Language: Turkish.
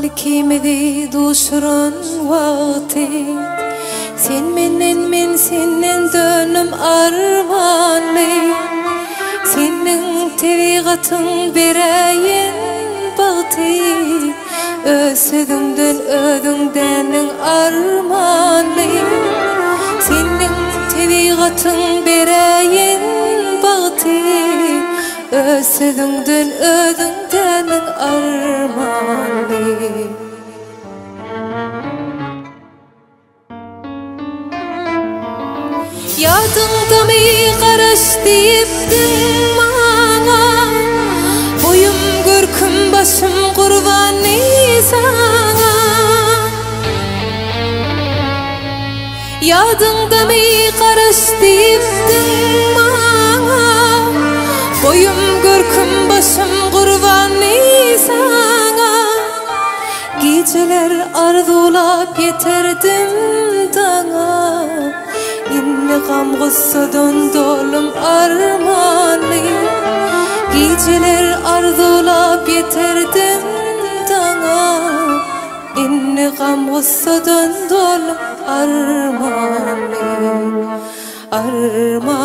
ikimizi duşurun vakti. Sen menden men senden dönüm armanlı. Senin terigatın bereyin bağti. Özüdünden ödündenin armanlı. Senin terigatın bereyin bağti. Özüdünden ödündenin armanlı. Yadında mı qaraş deyipdin bana, boyum görküm başım kurbanı sana. Yadında mı qaraş deyipdin bana, boyum görküm başım kurbanı sana. Geceler arzulap yeterdim dana, inne gam gussadan dolum armanlı. Geceler arzulap yeterdim dana, inne gam gussadan dolum armanlı. Armanlı.